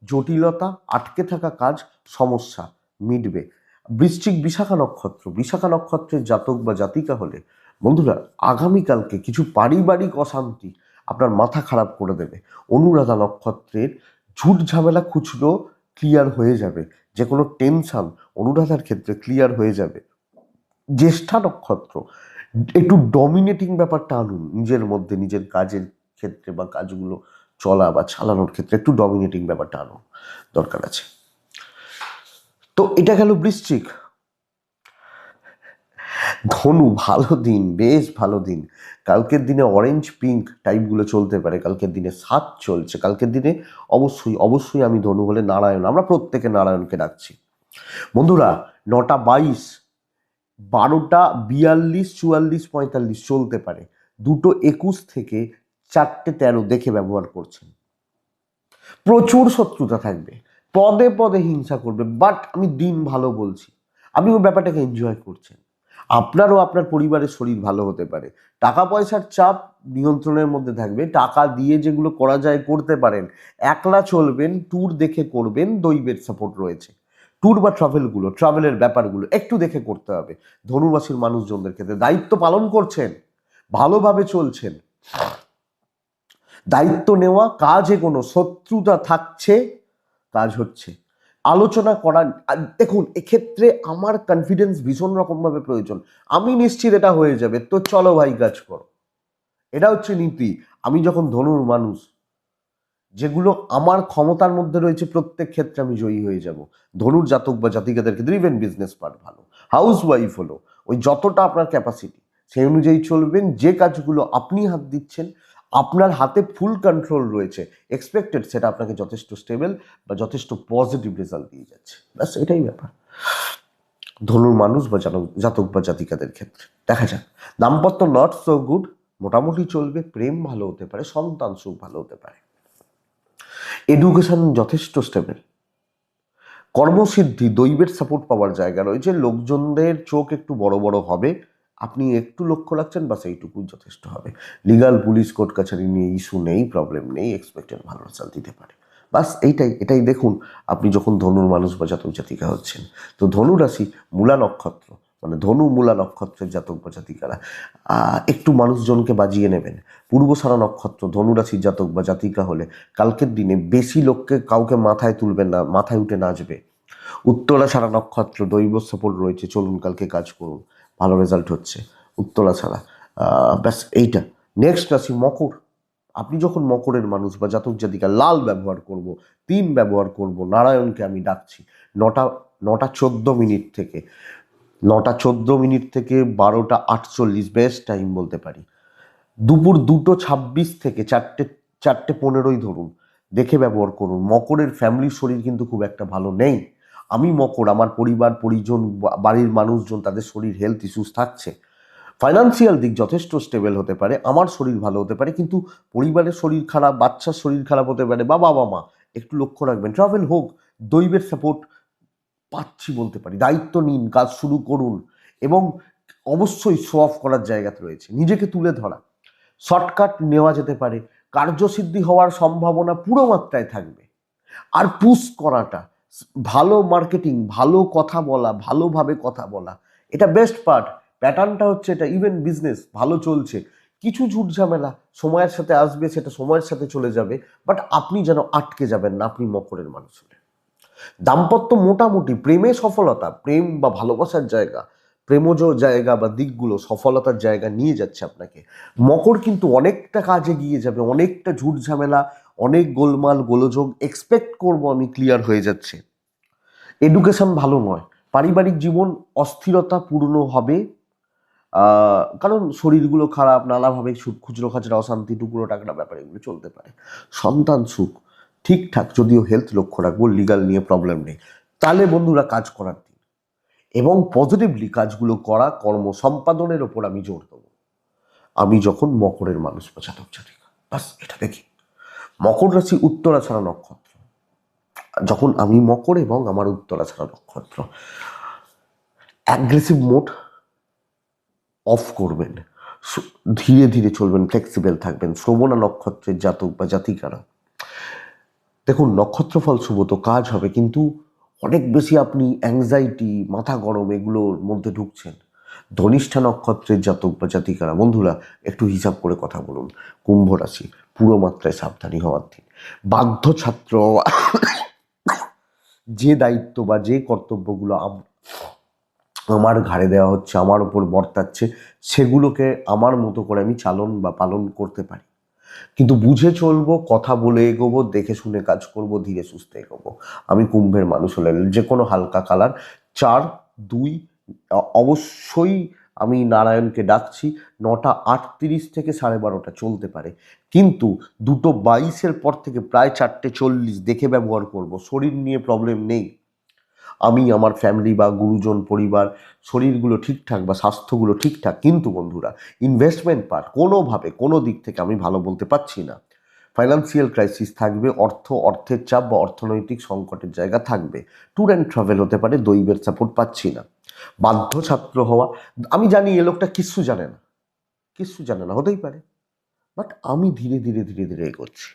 জটিলতা, আটকে থাকা কাজ, সমস্যা মিটবে। বৃশ্চিক বিশাখা নক্ষত্র, বিশাখা নক্ষত্রের জাতক বা জাতিকা হলে বন্ধুরা, আগামীকালকে কিছু পারিবারিক অশান্তি আপনার মাথা খারাপ করে দেবে। অনুরাধা নক্ষত্রের ঝুট ঝামেলা খুচরো ক্লিয়ার হয়ে যাবে, যে কোনো টেনশন অনুরাধার ক্ষেত্রে ক্লিয়ার হয়ে যাবে। জ্যেষ্ঠা নক্ষত্র, একটু ডমিনেটিং ব্যাপারটা আনুন নিজের মধ্যে, নিজের কাজের ক্ষেত্রে বা কাজগুলো চলা বা চালানোর ক্ষেত্রে একটু ডমিনেটিং ব্যাপারটা আনুন, দরকার আছে। তো এটা গেল বৃশ্চিক। ধনু, ভালো দিন, বেশ ভালো দিন। কালকের দিনে অরেঞ্জ পিঙ্ক টাইপগুলো চলতে পারে, কালকের দিনে 7 চলছে। কালকের দিনে অবশ্যই অবশ্যই আমি ধনু হলে নারায়ণ, আমরা প্রত্যেকে নারায়ণকে ডাকছি বন্ধুরা। 9টা 22, 12টা 42, 44, 45 চলতে পারে। 2টো 21 থেকে 4টে 13 দেখে ব্যবহার করছেন। প্রচুর শত্রুতা থাকবে, পদে পদে হিংসা করবে, বাট আমি দিন ভালো বলছি, আপনি ওই ব্যাপারটাকে এনজয় করছেন। আপনারও আপনার পরিবারের শরীর ভালো হতে পারে। টাকা পয়সার চাপ নিয়ন্ত্রণের মধ্যে থাকবে, টাকা দিয়ে যেগুলো করা যায় করতে পারেন। একলা চলবেন, ট্যুর দেখে করবেন, দৈবের সাপোর্ট রয়েছে। ট্যুর বা ট্রাভেলের ব্যাপারগুলো একটু দেখে করতে হবে। ধনুরাশির মানুষজনদের ক্ষেত্রে দায়িত্ব পালন করছেন, ভালোভাবে চলছেন, দায়িত্ব নেওয়া, কাজে কোনো শত্রুতা থাকছে, কাজ হচ্ছে, আলোচনা করা। দেখুন, এক্ষেত্রে আমার কনফিডেন্স ভীষণ রকমভাবে প্রয়োজন। আমি নিশ্চিত এটা হয়ে যাবে, তো চলো ভাই কাজ করো। এটা হচ্ছে নীতি। আমি যখন ধনুর মানুষ, যেগুলো আমার ক্ষমতার মধ্যে রয়েছে প্রত্যেক ক্ষেত্রে আমি জয়ী হয়ে যাব। ধনুর জাতক বা জাতিকাদের ক্ষেত্রে ইভেন বিজনেস পার্ট ভালো, হাউস ওয়াইফ হলো, ওই যতটা আপনার ক্যাপাসিটি সেই অনুযায়ী চলবেন। যে কাজগুলো আপনি হাত দিচ্ছেন, আপনার হাতে ফুল কন্ট্রোল রয়েছে, এক্সপেক্টেড সেটা আপনাকে যথেষ্ট স্টেবল বা যথেষ্ট পজিটিভ রেজাল্ট দিয়ে যাচ্ছে। ব্যাস এটাই ব্যাপার ধনুর মানুষ বা জাতক বা জাতিকাদের ক্ষেত্রে। দেখা যাক, দাম্পত্য নট সো গুড, মোটামুটি চলবে, প্রেম ভালো হতে পারে, সন্তান সুখ ভালো হতে পারে, এডুকেশন যথেষ্ট স্টেবল, কর্মসিদ্ধি, দৈবের সাপোর্ট পাওয়ার জায়গা রয়েছে, লোকজনদের চোখ একটু বড় বড় হবে, আপনি একটু লক্ষ্য রাখছেন, বাস এইটুকু যথেষ্ট হবে। লিগাল, পুলিশ, কোর্ট কাছারি নিয়ে ইস্যু নেই, প্রবলেম নেই, এক্সপেক্টেড ভালো রেজাল্ট দিতে পারে। বাস এটাই দেখুন। আপনি যখন ধনুর মানুষ বা জাতক জাতিকা হচ্ছেন, তো ধনু রাশি মূলা নক্ষত্র, মানে ধনু মূলা নক্ষত্রের জাতক বা জাতিকারা একটু মানুষজনকে বাজিয়ে নেবেন। পূর্বসারা নক্ষত্র ধনুরাশির জাতক বা জাতিকা হলে কালকের দিনে বেশি লোককে কাউকে মাথায় তুলবেন না, মাথায় উঠে নাচবে। উত্তরা ছাড়া নক্ষত্র, দৈব সাপোর্ট রয়েছে, চলুন কালকে কাজ করুন, ভালো রেজাল্ট হচ্ছে উত্তরা ছাড়া। ব্যাস এইটা। নেক্সট রাশি মকর। আপনি যখন মকরের মানুষ বা জাতক জাতিকা, লাল ব্যবহার করব, 3 ব্যবহার করব, নারায়ণকে আমি ডাকছি। নটা নটা 14 মিনিট থেকে 9টা 14 মিনিট থেকে 12টা 48 বেস্ট টাইম বলতে পারি। দুপুর 2টো 26 থেকে 4টে 15ই ধরুন, দেখে ব্যবহার করুন। মকরের ফ্যামিলির শরীর কিন্তু খুব একটা ভালো নেই। আমি মকর, আমার পরিবার পরিজন, বাড়ির মানুষজন, তাদের শরীর হেলথ ইস্যুস থাকছে। ফাইন্যান্সিয়াল দিক যথেষ্ট স্টেবল হতে পারে, আমার শরীর ভালো হতে পারে, কিন্তু পরিবারের শরীর খারাপ, বাচ্চার শরীর খারাপ হতে পারে, বা বাবা মা একটু লক্ষ্য রাখবেন। ট্রাভেল হোক, দৈবের সাপোর্ট পাচ্ছি বলতে পারি। দায়িত্ব নিন, কাজ শুরু করুন, এবং অবশ্যই শো অফ করার জায়গাতে রয়েছে, নিজেকে তুলে ধরা। শর্টকাট নেওয়া যেতে পারে, কার্যসিদ্ধি হওয়ার সম্ভাবনা পুরো মাত্রায় থাকবে। আর পুশ করাটা, ভালো মার্কেটিং, ভালো কথা বলা, ভালোভাবে কথা বলা, এটা বেস্ট পার্ট। প্যাটার্নটা হচ্ছে এটা। ইভেন বিজনেস ভালো চলছে, কিছু ঝুট ঝামেলা সময়ের সাথে আসবে, সেটা সময়ের সাথে চলে যাবে, বাট আপনি যেন আটকে যাবেন না, আপনি মকরের মানুষ হলে। দাম্পত্য মোটামুটি, প্রেমে সফলতা, প্রেম বা ভালোবাসার জায়গা, প্রেমজ জায়গা বা দিকগুলো সফলতার জায়গা নিয়ে যাচ্ছে আপনাকে। মকর কিন্তু অনেকটা কাজে গিয়ে যাবে, অনেকটা ঝুট ঝামেলা, অনেক গোলমাল গোলযোগ এক্সপেক্ট করব আমি ক্লিয়ার হয়ে যাচ্ছে। এডুকেশন ভালো নয়, পারিবারিক জীবন অস্থিরতা পূর্ণ হবে, কারণ শরীরগুলো খারাপ, নানাভাবে খুচরো খাচরা অশান্তি, টুকরো টাকরা ব্যাপার এগুলো চলতে পারে। সন্তান সুখ ঠিকঠাক, যদিও হেলথ লক্ষ্য রাখবো, লিগাল নিয়ে প্রবলেম নেই। তাহলে বন্ধুরা কাজ করার দিন, এবং পজিটিভলি কাজগুলো করা, কর্ম সম্পাদনের ওপর আমি জোর দেবো। আমি যখন মকরের মানুষ বা জাতক জাতিকা, বাস এটা দেখি। মকর রাশি উত্তরা ছাড়া নক্ষত্র, যখন আমি মকর এবং আমার উত্তরা ছাড়া নক্ষত্র, অ্যাগ্রেসিভ মোড অফ করবেন, ধীরে ধীরে চলবেন, ফ্লেক্সিবল থাকবেন। শ্রবণা নক্ষত্রের জাতক বা জাতিকারা, দেখুন নক্ষত্রফল শুভ, তো কাজ হবে, কিন্তু অনেক বেশি আপনি অ্যাংজাইটি, মাথা গরম এগুলোর মধ্যে ঢুকছেন। ধনিষ্ঠা নক্ষত্রের জাতক বা জাতিকারা, বন্ধুরা একটু হিসাব করে কথা বলুন। কুম্ভ রাশি, পুরো মাত্রায় সাবধানী হওয়ার দিন। বাধ্য ছাত্র, যে দায়িত্ব বা যে কর্তব্যগুলো আমার ঘাড়ে দেওয়া হচ্ছে, আমার উপর বর্তাচ্ছে, সেগুলোকে আমার মতো করে আমি চালন বা পালন করতে পারি, কিন্তু বুঝে চলবো, কথা বলে এগোবো, দেখে শুনে কাজ করব, ধীরে সুস্থে এগোবো। আমি কুম্ভের মানুষ হলে যে কোনো হালকা কালার 4, 2, অবশ্যই আমি নারায়ণকে ডাকছি। 9টা 38 থেকে 12:30 চলতে পারে, কিন্তু 2টো 22-এর পর থেকে প্রায় 4টে 40 দেখে ব্যবহার করব। শরীর নিয়ে প্রবলেম নেই, আমি, আমার ফ্যামিলি বা গুরুজন পরিবার শরীরগুলো ঠিকঠাক বা স্বাস্থ্যগুলো ঠিকঠাক, কিন্তু বন্ধুরা ইনভেস্টমেন্ট পার্ট কোনোভাবে কোনো দিক থেকে আমি ভালো বলতে পারছি না। ফাইন্যান্সিয়াল ক্রাইসিস থাকবে, অর্থের চাপ বা অর্থনৈতিক সংকটের জায়গা থাকবে। ট্যুর অ্যান্ড ট্রাভেল হতে পারে, দৈবের সাপোর্ট পাচ্ছি না। বাধ্য ছাত্র হওয়া। আমি জানি এ লোকটা কিচ্ছু জানে না, কিচ্ছু জানে না, হতেই পারে, বাট আমি ধীরে ধীরে ধীরে ধীরে এগোচ্ছি।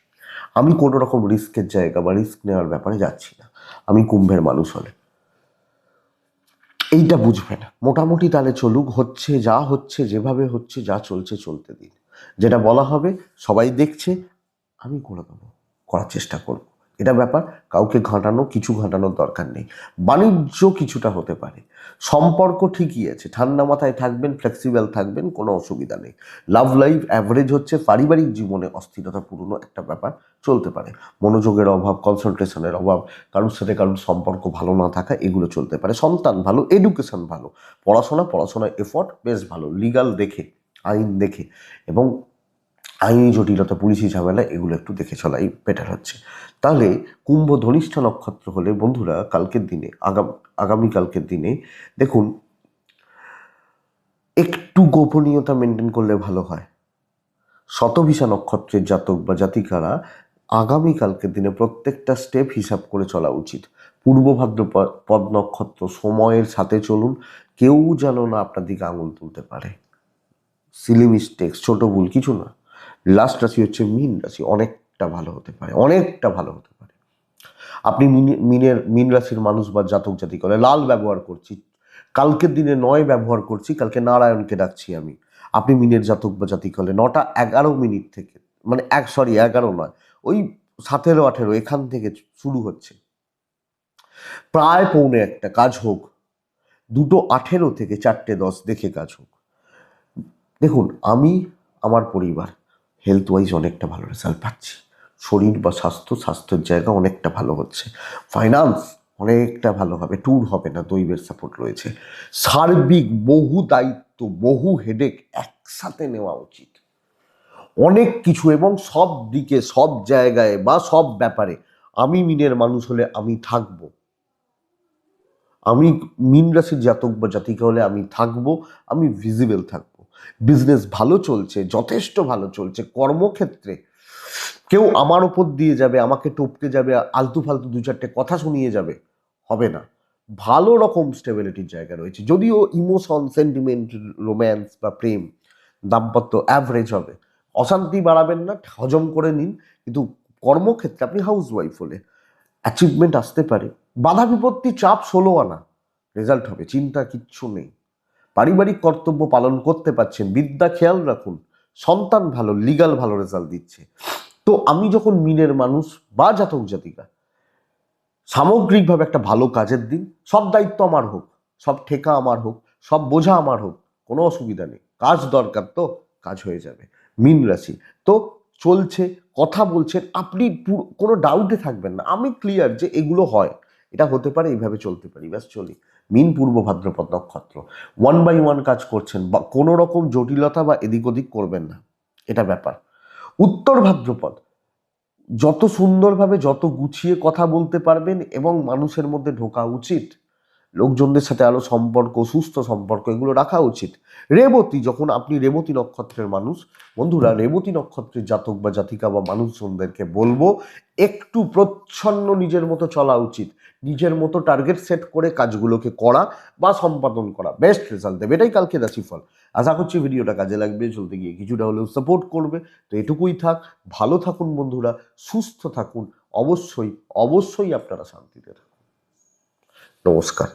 আমি কোনো রকম রিস্কের জায়গা বা রিস্ক নেওয়ার ব্যাপারে যাচ্ছি না। আমি কুম্ভের মানুষ হলে এইটা বুঝবেন। মোটামুটি তাহলে চলুক, হচ্ছে যেভাবে হচ্ছে, যা চলছে চলতে দিন। যেটা বলা হবে সবাই দেখছে, আমি করে দেবো, করার চেষ্টা করব। এটা ব্যাপার, কাউকে কিছু ঘাঁটানোর দরকার নেই। বাণিজ্য কিছুটা হতে পারে, সম্পর্ক ঠিকই আছে, ঠান্ডা মাথায় থাকবেন, ফ্লেক্সিবল থাকবেন, কোনো অসুবিধা নেই। লাভ লাইফ অ্যাভারেজ হচ্ছে, পারিবারিক জীবনে অস্থিরতাপূর্ণ একটা ব্যাপার চলতে পারে, মনোযোগের অভাব, কনসেন্ট্রেশনের অভাব, কারোর সাথে কারোর সম্পর্ক ভালো না থাকা, এগুলো চলতে পারে। সন্তান ভালো, এডুকেশন ভালো, পড়াশোনায় এফোর্ট বেশ ভালো, লিগাল দেখে, আইন দেখে, এবং আইনি জটিলতা, পুলিশি ঝামেলা, এগুলো একটু দেখে চলাই বেটার হচ্ছে। তাহলে কুম্ভ ধনিষ্ঠ নক্ষত্র হলে বন্ধুরা কালকের দিনে, আগামীকালকের দিনে দেখুন, একটু গোপনীয়তা মেনটেন করলে ভালো হয়। শতভিষা নক্ষত্রের জাতক বা জাতিকারা আগামীকালকের দিনে প্রত্যেকটা স্টেপ হিসাব করে চলা উচিত। পূর্ব ভাদ্রপদ নক্ষত্র, সময়ের সাথে চলুন, কেউ যেন না আপনার দিকে আঙুল তুলতে পারে। সিলি মিস্টেক্স, ছোট ভুল কিছু না। লাস্ট রাশি হচ্ছে মীন রাশি, অনেকটা ভালো হতে পারে, অনেকটা ভালো হতে পারে। আপনি মীন রাশির মানুষ বা জাতক জাতিক হলে, লাল ব্যবহার করছি কালকের দিনে, 9 ব্যবহার করছি, কালকে নারায়ণকে ডাকছি আমি। আপনি মীনের জাতক বা জাতিক হলে 9:11 থেকে, মানে 11 নয়, ওই 17-18 এখান থেকে শুরু হচ্ছে, প্রায় 1:45 কাজ হোক। 2:18 থেকে 4:10 দেখে কাজ হোক। দেখুন, আমি আমার পরিবার হেলথ ওয়াইজ অনেকটা ভালো রেজাল্ট পাচ্ছি। শরীর বা স্বাস্থ্যের জায়গা অনেকটা ভালো হচ্ছে। ফাইন্যান্স অনেকটা ভালো হবে, ট্যুর হবে না, দৈবের সাপোর্ট রয়েছে। সার্বিক বহু দায়িত্ব, বহু হেডেক একসাথে নেওয়া উচিত, অনেক কিছু, এবং সব দিকে, সব জায়গায় বা সব ব্যাপারে আমি মীনের মানুষ হলে আমি থাকবো। আমি মীন রাশির জাতক বা জাতিকা হলে আমি থাকবো, আমি ভিজিবল থাকবো। বিজনেস ভালো চলছে, যথেষ্ট ভালো চলছে। কর্মক্ষেত্রে কেউ আমার ওপর দিয়ে যাবে, আমাকে টপকে যাবে, আলতু ফালতু 2-4টে কথা শুনিয়ে যাবে, হবে না। ভালো রকম স্টেবিলিটির জায়গা রয়েছে। যদিও ইমোশন, সেন্টিমেন্ট, রোম্যান্স বা প্রেম, দাম্পত্য অ্যাভারেজ হবে। অশান্তি বাড়াবেন না, হজম করে নিন। কিন্তু কর্মক্ষেত্রে আপনি হাউস ওয়াইফ হলে অ্যাচিভমেন্ট আসতে পারে। বাধা বিপত্তি, চাপ 16 আনা, রেজাল্ট হবে, চিন্তা কিচ্ছু নেই। পারিবারিক কর্তব্য পালন করতে পারছেন, বিদ্যা খেয়াল রাখুন, সন্তান ভালো, লিগাল ভালো রেজাল্ট দিচ্ছে। তো আমি যখন মীনের মানুষ বা জাতক জাতিকা, সামগ্রিকভাবে একটা ভালো কাজের দিন, সব দায়িত্ব আমার হোক, সব ঠেকা আমার হোক, সব বোঝা আমার হোক, কোনো অসুবিধা নেই। কাজ দরকার তো, কাজ হয়ে যাবে। মীন রাশি তো চলছে, কথা বলছেন, আপনি কোনো ডাউটে থাকবেন না, আমি ক্লিয়ার যে এগুলো হয়, এটা হতে পারে, এইভাবে চলতে পারি, ব্যাস চলি। মীন পূর্ব ভাদ্রপদ নক্ষত্র, 1 by 1 কাজ করছেন, বা কোনো রকম জটিলতা বা এদিক ওদিক করবেন না, এটা ব্যাপার। উত্তর ভাদ্রপদ, যত সুন্দরভাবে, যত গুছিয়ে কথা বলতে পারবেন, এবং মানুষের মধ্যে ঢোকা উচিত, লোকজনদের সাথে আরো সম্পর্ক, সুস্থ সম্পর্ক, এগুলো রাখা উচিত। রেবতী, যখন আপনি রেবতী নক্ষত্রের মানুষ, বন্ধুরা রেবতী নক্ষত্রের জাতক বা জাতিকা বা মানুষজনদেরকে বলবো, একটু প্রচ্ছন্ন নিজের মতো চলা উচিত। নিজের মতো টার্গেট সেট করে কাজগুলোকে করা বা সম্পাদন করা বেস্ট রেজাল্ট দেবে। এটাই কালকে রাশিফল। আশা করছি ভিডিওটা কাজে লাগবে, চলতে গিয়ে কিছুটা হলেও সাপোর্ট করবে। তো এটুকুই থাক, ভালো থাকুন বন্ধুরা, সুস্থ থাকুন, অবশ্যই অবশ্যই আপনারা শান্তিতে থাকুন। নমস্কার।